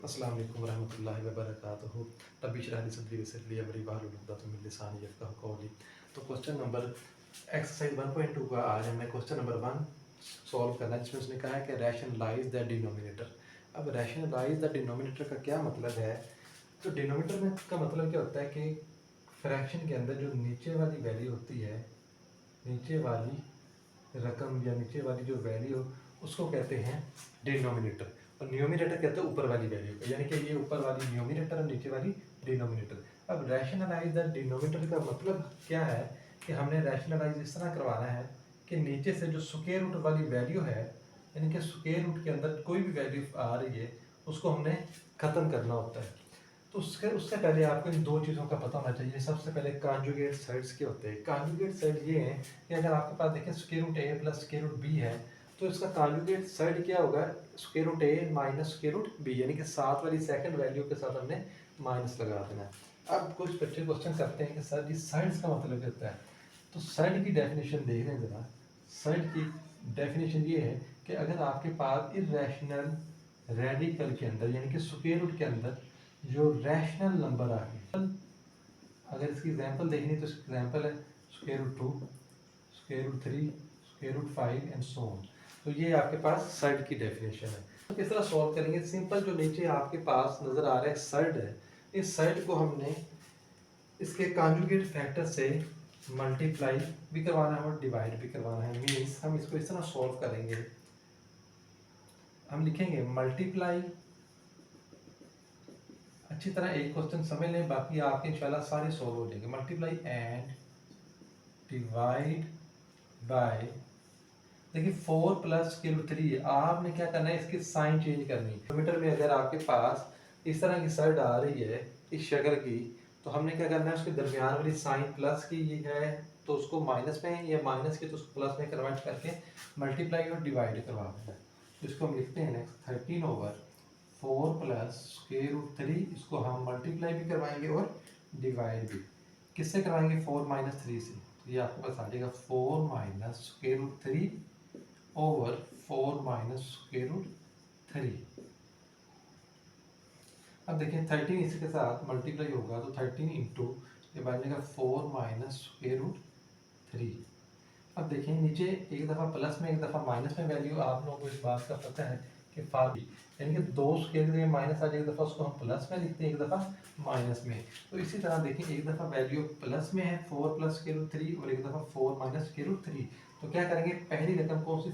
अस्सलाम वालेकुम रहमतुल्लाहि व बरकातुहू। रब्बि इश्रह ली सदरी वयस्सिर ली अमरी वाहलुल उक़दतम मिन लिसानी यफ़क़हू क़ौली। तो क्वेश्चन नंबर एक्सरसाइज 1.2 का आज हमने क्वेश्चन नंबर 1 सॉल्व करना है, जिसमें उसने कहा है कि रैशनलाइज द डिनोमिनेटर। अब रैशनलाइज द डिनोमिनेटर का क्या मतलब है? तो डिनोमिनेटर में का मतलब क्या होता है कि फ्रैक्शन के अंदर जो नीचे वाली वैल्यू होती है, नीचे वाली रकम या नीचे वाली जो वैल्यू, उसको कहते हैं डिनोमिनेटर। और न्यूमिनेटर कहते हैं ऊपर वाली वैल्यू को, यानी कि ये ऊपर वाली न्यूमिनेटर और नीचे वाली डिनोमिनेटर। अब रैशनलाइज द डिनोमिनेटर का मतलब क्या है कि हमने रैशनलाइज इस तरह करवाना है कि नीचे से जो स्क्वायर रूट वाली वैल्यू है, यानी कि स्क्वायर रूट के अंदर कोई भी वैल्यू आ रही है, उसको हमने ख़त्म करना होता है। तो उसके उससे पहले आपको इन दो चीज़ों का पता होना चाहिए। सबसे पहले कॉन्जुगेट साइड्स के होते हैं। कॉन्जुगेट साइड ये हैं कि अगर आपके पास देखें स्क्वायर रूट ए प्लस स्क्वायर रूट बी है, तो इसका कॉन्जुगेट साइड क्या होगा? स्क्वायर रूट ए माइनस स्क्वायर रूट बी, यानी कि साथ वाली सेकंड वैल्यू के साथ हमने माइनस लगा देना है। अब कुछ बच्चे क्वेश्चन करते हैं कि सर जी साइड्स का मतलब क्या होता है? तो साइड की डेफिनेशन देख लें ज़रा। साइड की डेफिनेशन ये है कि अगर आपके पास इर्रेशनल रेडिकल के अंदर, यानी कि स्क्वायर रूट के अंदर जो रैशनल नंबर आ गए, अगर इसकी एग्जांपल देखनी तो इसकी एग्जांपल है square root 2, square root 3, square root 5 and so on. तो ये आपके पास साइड की डेफिनेशन है। तो किस तरह सॉल्व करेंगे? सिंपल, जो नीचे आपके पास नज़र आ रहा है साइड है, इस साइड को हमने इसके कॉन्जुगेट फैक्टर से मल्टीप्लाई भी करवाना है और डिवाइड भी करवाना है। मीन्स हम इसको इस तरह सॉल्व करेंगे, हम लिखेंगे मल्टीप्लाई। अच्छी तरह एक क्वेश्चन समझ लें, बाकी आपके इंशाल्लाह सारे सॉल्व हो जाएंगे। मल्टीप्लाई एंड डिवाइड बाय, देखिए 4 प्लस स्क्वायर रूट 3 है। आपने क्या करना है, इसकी साइन चेंज करनी है। मीटर में अगर आपके पास इस तरह की साइड आ रही है इस शक्ल की, तो हमने क्या करना है, उसके दरमियान वाली साइन प्लस की ये है तो उसको माइनस में, या माइनस की तो उसको प्लस में कन्वर्ट करके मल्टीप्लाई और डिवाइड करवा देना है। तो इसको हम लिखते हैं नेक्स्ट 13/4 प्लस स्क्वायर रूट 3, इसको हम मल्टीप्लाई भी करवाएंगे और डिवाइड भी। किससे करवाएंगे? 4 माइनस 3 से। तो ये आपके पास आ जाएगा 4 minus square root 3 over 4 minus square root 3। अब देखिए 13 इसके साथ मल्टीप्लाई होगा तो 13 इंटू ये बन जाएगा 4 माइनस स्क्वायर रूट 3। अब देखिए नीचे एक दफ़ा प्लस में एक दफ़ा माइनस में वैल्यू, आप लोगों को इस बात का पता है कि फार्मूला, यानी कि दो स्क्वायर के माइनस आ जाए, एक दफ़ा उसको हम प्लस में लिखते हैं, एक दफ़ा माइनस में। तो इसी तरह देखिए एक दफ़ा वैल्यू प्लस में है 4 प्लस स्क्वायर रूट 3 और एक दफ़ा 4 माइनस स्क्वायर रूट 3। तो क्या करेंगे, पहली रकम कौन सी?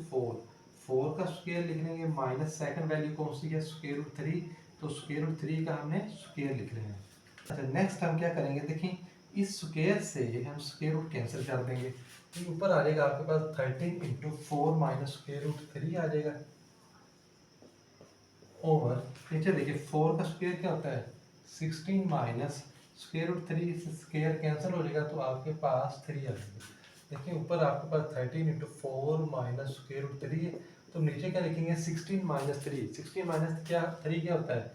4 का स्क्वायर लिख लेंगे, माइनस सेकंड वैल्यू कौन सी है? Square root 3। तो स्क्वायर रूट 3 का हमने स्क्वायर लिख रहे हैं। अच्छा नेक्स्ट हम क्या करेंगे, देखिए इस स्क्वायर से हम स्क्वायर रूट कैंसिल कर देंगे। तो ऊपर आ जाएगा आपके पास 13 इंटू 4 माइनस स्क्वायर रूट 3 आ जाएगा ओवर, नीचे देखिए 4 का स्क्वायर क्या होता है? 16 माइनस स्क्वायर रूट 3 से स्क्वायर कैंसिल हो जाएगा तो आपके पास 3 आ जाएगा। देखिए ऊपर आपके पास 13 इंटू 4 माइनस स्क्वायर रूट 3 है, तो नीचे क्या लिखेंगे? 16 माइनस 3। 16 माइनस क्या 3 क्या होता है?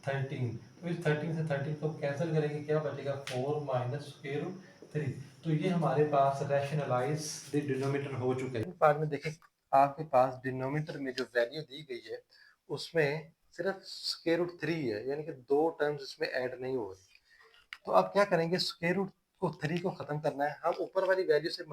13। तो इस 13 से 13 को कैंसिल करेंगे, क्या बचेगा? 4 माइनस स्क्वायर रूट 3। तो ये हमारे पास रैशनलाइज द डिनोमिनेटर हो चुका है। बाद में देखिए आपके पास डिनोमिनेटर में जो वैल्यू दी गई है उसमें सिर्फ स्क्वायर रूट 3 है, यानी कि दो टर्म्स इसमें ऐड नहीं हो रही। तो आप क्या करेंगे, स्क्वायर रूट को 3 को खत्म करना है। हम ऊपर वाली वैल्यू से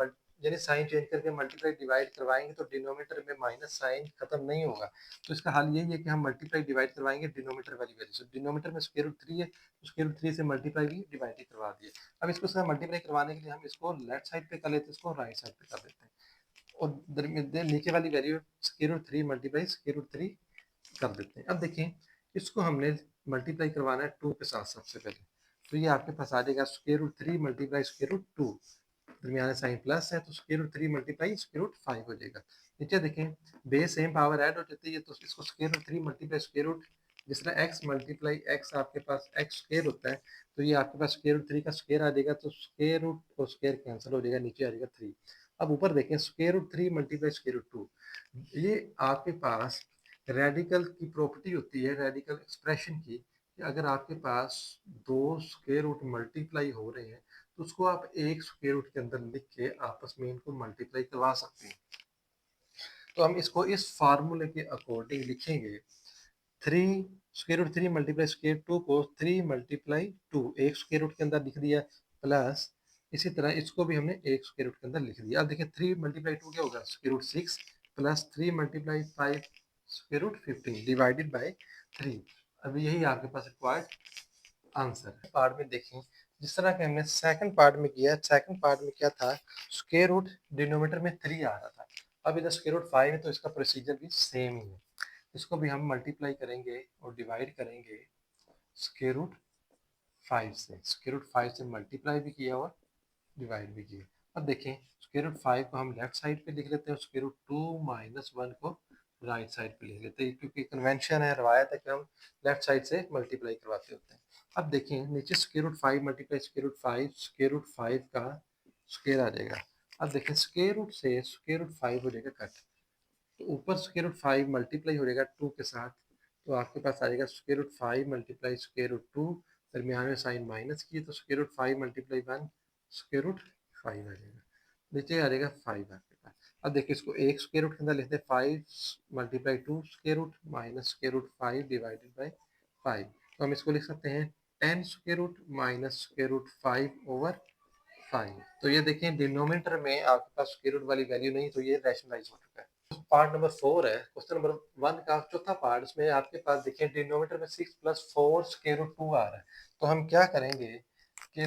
यानी साइन चेंज करके मल्टीप्लाई डिवाइड करवाएंगे तो डिनोमिनेटर में माइनस साइन खत्म नहीं होगा। तो इसका हल यही है कि हम मल्टीप्लाई डिवाइड करवाएंगे डिनोमिनेटर वाली वैल्यू से। डिनोमिनेटर में स्क्वायर रूट 3 है तो स्क्वायर रूट 3 से मल्टीप्लाई भी डिवाइड भी करवा दिए। अब इसको सर मल्टीप्लाई करवाने के लिए हम इसको लेफ्ट साइड पे कर लेते हैं, इसको राइट साइड पे कर देते हैं। और नीचे वाली value square root 3 multiply square root 3 कर देते हैं। अब देखिए इसको हमने मल्टीप्लाई करवाना है 2 के साथ सबसे पहले। तो ये आपके पास आ जाएगा square root 3 multiply square root 2, दरमियान साइन प्लस है तो square root 3 multiply square root 5 हो जाएगा। नीचे देखें बेस सेम पावर ऐड हो जाती है, तो इसको square root 3 multiply square root, जिस तरह x मल्टीप्लाई x आपके पास x स्क्वायर होता है, तो ये आपके पास स्क्वायर रूट 3 का स्क्वायर आ जाएगा, तो स्क्वायर रूट और स्क्वायर कैंसिल हो जाएगा, नीचे आ जाएगा 3। अब ऊपर देखें square root 3 multiply square root 2, ये आपके पास रेडिकल की प्रॉपर्टी होती है, रेडिकल एक्सप्रेशन की, कि अगर आपके पास दो स्क्वायर रूट मल्टीप्लाई हो रहे हैं तो उसको आप एक स्क्वायर रूट के अंदर लिख के आपस में इनको मल्टीप्लाई करवा सकते हैं। तो हम इसको इस फार्मूले के अकॉर्डिंग लिखेंगे 3 स्क्वायर रूट 3 मल्टीप्लाई स्क्वायर 2 को 3 मल्टीप्लाई 2 एक स्क्वायर रूट के अंदर लिख दिया, प्लस इसी तरह इसको भी हमने एक स्क्वायर रूट के अंदर लिख दिया। अब देखिए 3 मल्टीप्लाई 2 क्या होगा, square root 6 plus 3 multiply 5 square root 15 divided by 3। अब यही आपके पास रिक्वायर्ड आंसर पार्ट में देखें, जिस तरह के हमने सेकंड पार्ट में किया, सेकंड पार्ट में क्या था, स्क्वायर रूट डिनोमिनेटर में 3 आ रहा था, अब इधर स्क्वायर रूट 5 है तो इसका प्रोसीजर भी सेम ही है। इसको भी हम मल्टीप्लाई करेंगे और डिवाइड करेंगे स्क्वायर रूट 5 से, स्क्वायर रूट 5 से मल्टीप्लाई भी किया और डिवाइड भी किया। अब देखें स्क्वायर रूट 5 को हम लेफ्ट साइड पे लिख लेते हैं और स्क्वायर रूट 2 माइनस 1 को राइट साइड पे लिख लेते हैं, क्योंकि कन्वेंशन है, रवायत है कि हम लेफ्ट साइड से मल्टीप्लाई करवाते होते हैं। अब देखें नीचे square root 5 multiply square root 5 का स्क्वायर आ जाएगा। अब देखें स्क्वायर रूट से स्क्वायर रूट 5 हो जाएगा कट, तो ऊपर स्क्वायर रूट 5 मल्टीप्लाई हो जाएगा 2 के साथ, तो आपके पास आ जाएगा square root 5 multiply square root 2, दरमियान में साइन माइनस किए तो square root 5 multiply 1 square root 5 आ जाएगा, नीचे आ जाएगा 5 आपके पास। अब देखिए इसको एक स्क्वायर रूट के अंदर लिखते हैं 5 multiply 2 square root minus square root 5 divided by 5, तो हम इसको लिख सकते हैं 10 square root minus square root 5 over 5। तो ये देखें डिनोमिनेटर में आपके पास स्क्वायर रूट वाली वैल्यू नहीं, तो ये रैशनलाइज हो चुका है। पार्ट नंबर 4 है, क्वेश्चन नंबर 1 का चौथा पार्ट, इसमें आपके पास देखिए डिनोमिनेटर में 6 प्लस 4 स्क्वायर रूट 2 आ रहा है, तो हम क्या करेंगे कि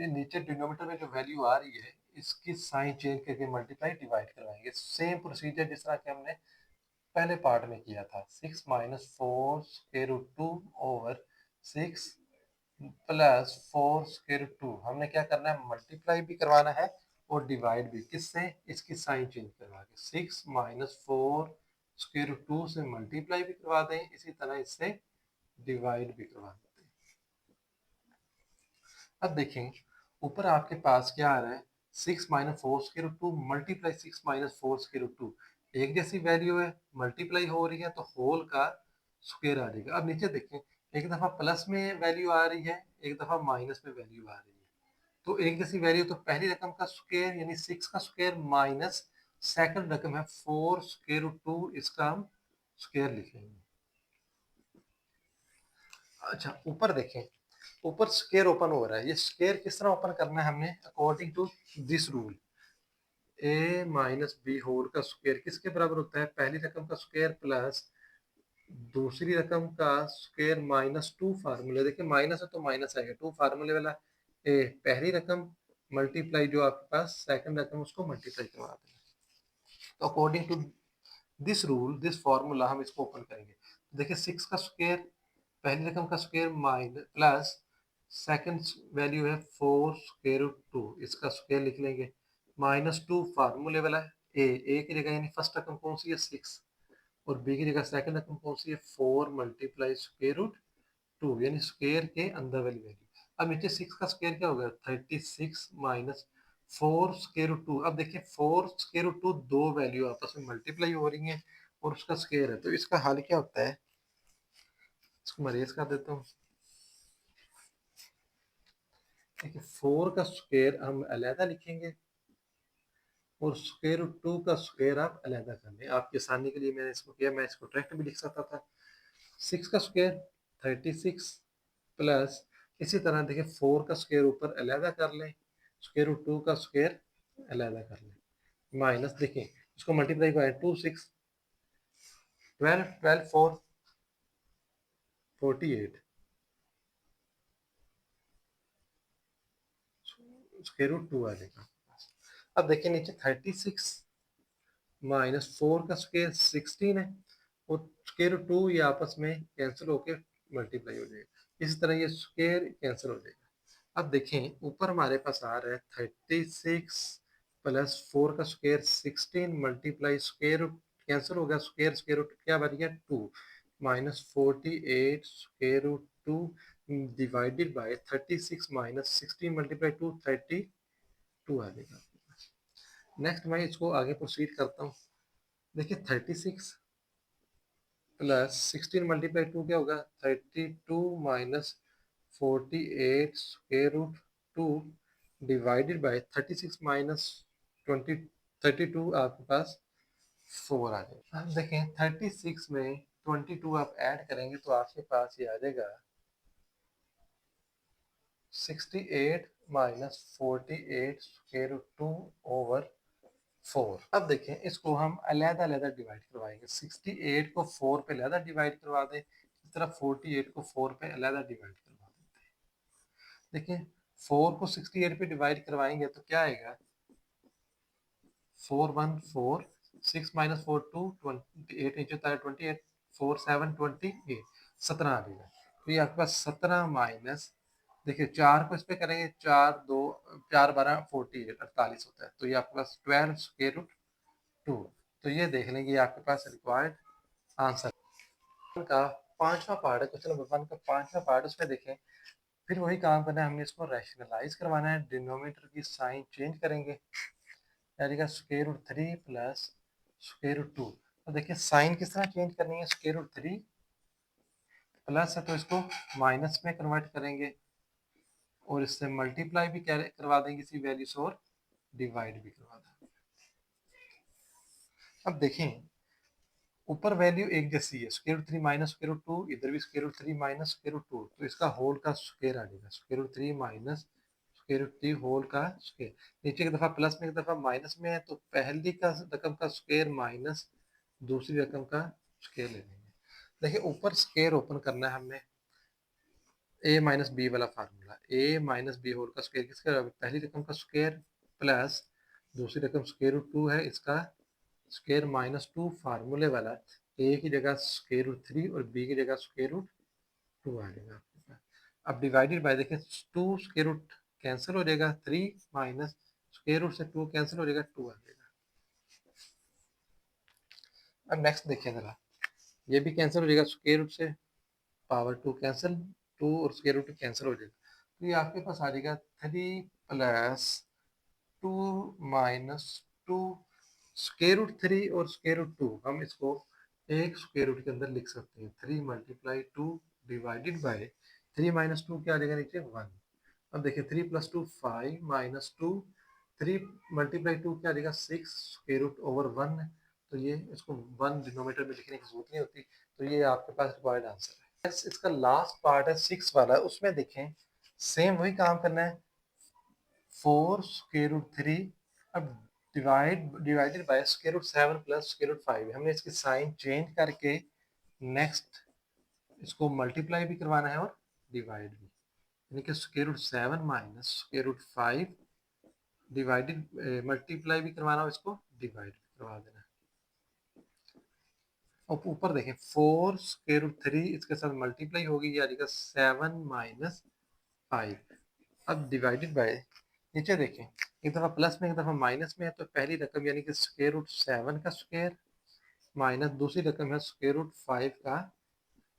नीचे डिनोमिनेटर में जो वैल्यू आ रही है इसकी साइन चेंज करके मल्टीप्लाई डिवाइड करवाएंगे, सेम प्रोसीजर जिस तरह के हमने पहले पार्ट में किया था। 6 minus 4 square root 2 over 6 plus 4 square root 2, हमने क्या करना है, मल्टीप्लाई भी करवाना है और डिवाइड भी, किससे, इसकी साइन चेंज करवा के 6 माइनस 4 स्क्वायर रूट 2 से मल्टीप्लाई भी करवा दें, इसी तरह इससे डिवाइड भी करवा देते हैं। अब देखें ऊपर आपके पास क्या आ रहा है, 6 minus 4 square root 2 multiply 6 minus 4 square root 2, एक जैसी वैल्यू है, मल्टीप्लाई हो रही है तो होल का स्क्वायर आ जाएगा। अब नीचे देखें एक दफा प्लस में वैल्यू आ रही है, एक दफा माइनस में वैल्यू आ रही है, तो एक जैसी वैल्यू, तो पहली रकम का स्क्वायर यानी 6 का स्क्वायर माइनस सेकंड रकम है 4 स्क्वायर रूट 2, इसका हम स्क्वायर लिखेंगे। अच्छा ऊपर देखें, ऊपर स्क्वायर ओपन हो रहा है, ये स्क्वायर किस तरह ओपन करना है हमने, according to this rule, A minus B whole का स्क्वायर किसके बराबर होता है, पहली रकम का स्क्वायर प्लस दूसरी रकम का स्क्वायर माइनस 2 फार्मूला, देखिए माइनस है तो माइनस आएगा, 2 फार्मूले वाला ए, पहली रकम मल्टीप्लाई जो आपके पास सेकंड रकम उसको मल्टीप्लाई करवा देंगे। तो according to this rule this formula हम इसको ओपन करेंगे, देखिए 6 का स्क्वायर पहली रकम का square minus plus second value है 4 स्क्वायर रूट 2, इसका स्क्वायर लिख लेंगे, माइनस 2 फार्मूले वाला है ए की जगह, यानी फर्स्ट रकम कौन सी है 6, और बी की जगह सेकंड रकम कौन सी है 4 मल्टीप्लाई स्क्वायर रूट 2, यानी स्क्वायर के अंदर वाली वैल्यू। अब नीचे 6 का स्क्वायर क्या होगा, 36 माइनस 4 स्क्वायर रूट 2, अब देखिए 4 स्क्वायर रूट 2 दो वैल्यू आपस में मल्टीप्लाई हो रही हैं और उसका स्क्वायर है, तो इसका हल क्या होता है, इसको मैं रेज कर देता हूँ। देखिए 4 का स्क्वायर हम अलहदा लिखेंगे और स्क्वायर रूट 2 का स्क्वायर आप अलहदा कर लें, आपकी आसानी के लिए मैंने इसको किया, मैं इसको डायरेक्ट भी लिख सकता था। 6 का स्क्वायर 36 प्लस इसी तरह देखिए 4 का स्क्वायर ऊपर अलहदा कर लें, स्क्वायर रूट 2 का स्क्वायर अलहदा कर लें, माइनस देखिए इसको मल्टीप्लाई करें 2 6 12 12 4 48 स्क्वायर रूट 2 आ जाएगा। अब देखिए नीचे 36 माइनस 4 का स्क्वायर 16 है और स्क्वायर रूट 2 ये आपस में कैंसिल होकर मल्टीप्लाई हो जाएगा, इसी तरह ये स्क्वायर कैंसिल हो जाएगा। अब देखें ऊपर हमारे पास आ रहा है 36 प्लस 4 का square 16 multiply square root cancel हो गया, स्क्वायर स्क्वायर रूट क्या बन गया 2 minus 48 square root 2 divided by 36 minus 16 multiply 2 32 आ जाएगा। नेक्स्ट मैं इसको आगे प्रोसीड करता हूँ, देखिए 36 प्लस 16 मल्टीप्लाई 2 क्या होगा 32 minus 48 square root 2 divided by 36 minus 20 32 आपके पास 4 आ जाएगा। अब देखें 36 में 22 आप ऐड करेंगे तो आपके पास ये आ जाएगा 68 माइनस 48 स्क्वायर रूट 2 ओवर 4। अब देखें इसको हम अलहदा अलहदा डिवाइड करवाएंगे। 68 को 4 पे अलहदा डिवाइड करवा दें, इस तरह 48 को 4 पे अलहदा डिवाइड करवा देते हैं। देखिए 4 को 68 पे डिवाइड करवाएंगे तो क्या आएगा, 4 1 4, 6 माइनस 4 2, 28 नीचे होता है 28, 4 7 28, 17 आ जाएगा। तो ये आपके पास 17 माइनस, देखिए 4 को इस पे करेंगे, 4 2 4 12 48 48 होता है। तो ये आपके पास 12 स्क्वायर रूट 2। तो ये देख लेंगे आपके पास रिक्वायर्ड आंसर का पांचवा पार्ट है, क्वेश्चन नंबर 1 का पांचवा पार्ट। उसमें देखें फिर वही काम करना है, हमने इसको रैशनलाइज करवाना है। डिनोमिनेटर की साइन चेंज करेंगे, यानी square root 3 plus square root 2। तो देखिए साइन किस तरह चेंज करनी है, स्क्वायर रूट 3 प्लस है तो इसको माइनस में कन्वर्ट करेंगे और इससे मल्टीप्लाई भी करवा देंगे इसी वैल्यू से, और डिवाइड भी करवा देंगे। अब देखें ऊपर वैल्यू एक जैसी है, square root 3 minus square root 2, इधर भी square root 3 minus square root 2, तो इसका होल का स्क्वायर आ जाएगा, square root 3 minus square root 3 whole का स्क्वायर। नीचे की दफा प्लस में, एक दफा माइनस में है, तो पहली का रकम का स्क्वायर माइनस दूसरी रकम का स्क्वायर ले लेंगे। देखिए ऊपर स्क्वायर ओपन करना है हमने, ए माइनस बी वाला फार्मूला, ए माइनस बी होल का स्क्वायर किसका, पहली रकम का स्क्वायर प्लस दूसरी रकम स्क्वायर रूट 2 है इसका स्क्वायर माइनस 2 फार्मूले वाला, ए की जगह स्क्वायर रूट 3 और बी की जगह स्क्वायर रूट 2 आ जाएगा आपके पास। अब डिवाइडेड बाय देखें 2 स्क्वायर रूट कैंसिल हो जाएगा, 3 माइनस स्क्वायर रूट से 2 कैंसिल हो जाएगा, 2 आ जाएगा। अब नेक्स्ट देखें जरा, ये भी कैंसिल हो जाएगा, स्क्वायर रूट से पावर 2 कैंसिल, 2 और स्क्वायर रूट कैंसिल हो जाएगा। तो ये आपके पास आ जाएगा 3 प्लस 2 माइनस 2, स्क्वायर रूट 3 और स्क्वायर रूट 2 हम इसको एक स्क्वायर रूट के अंदर लिख सकते हैं, 3 मल्टीप्लाई 2 डिवाइडेड बाय 3 माइनस 2 क्या आ जाएगा नीचे 1। अब देखिए 3 प्लस 2 5 माइनस 2, 3 मल्टीप्लाई 2 क्या आ जाएगा 6 स्क्वायर रूट ओवर 1। तो ये इसको 1 डिनोमिनेटर में लिखने की जरूरत नहीं होती। तो ये आपके पास रिक्वायर्ड आंसर है। इसका लास्ट पार्ट है 6 वाला, उसमें देखें सेम वही काम करना है, 4 स्क्वायर रूट 3, अब divided by square root 7 plus square root 5। हमने इसकी साइन चेंज करके नेक्स्ट इसको मल्टीप्लाई भी करवाना है और डिवाइड भी, यानी कि square root 7 minus square root 5 divided, multiply भी करवाना और इसको डिवाइड भी करवा देना है। और ऊपर देखें 4 स्क्वायर रूट 3 इसके साथ मल्टीप्लाई होगी, यानी कि 7 माइनस 5। अब डिवाइडेड बाय, नीचे देखें एक दफ़ा प्लस में एक दफ़ा माइनस में है, तो पहली रकम यानी कि स्क्वायर रूट 7 का स्क्वायर माइनस दूसरी रकम है स्क्वायर रूट 5 का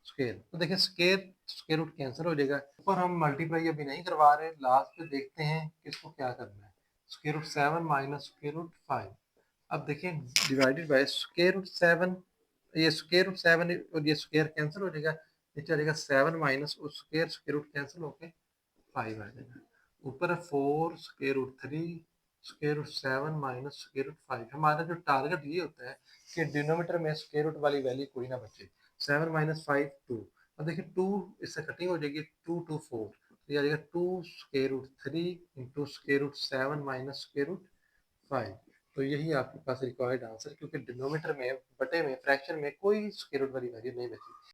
स्क्वायर। तो देखिए स्क्वायर रूट कैंसिल हो जाएगा। ऊपर हम मल्टीप्लाई अभी नहीं करवा रहे, लास्ट पे देखते हैं कि इसको क्या करना है, square root 7 minus square root 5। अब देखें डिवाइडेड बाय स्क्वायर रूट 7, ये स्क्वायर रूट 7 और ये स्क्वायर कैंसिल हो जाएगा, नीचे आ जाएगा 7 माइनस स्क्वायर रूट कैंसिल होके 5 आ जाएगा। ऊपर है 4 square root 3 square root 7 minus square root 5। हमारा जो टारगेट ये होता है कि डिनोमिनेटर में स्क्वायर रूट वाली वैल्यू कोई ना बचे। 7 माइनस 5 2, अब देखिए 2 इससे कटिंग हो जाएगी, 2 2 4, तो ये आ जाएगा 2 square root 3 into square root 7 minus square root 5। तो यही आपके पास रिक्वायर्ड आंसर, क्योंकि डिनोमिनेटर में बटे में फ्रैक्शन में कोई स्क्वायर रूट वाली वैल्यू नहीं बची।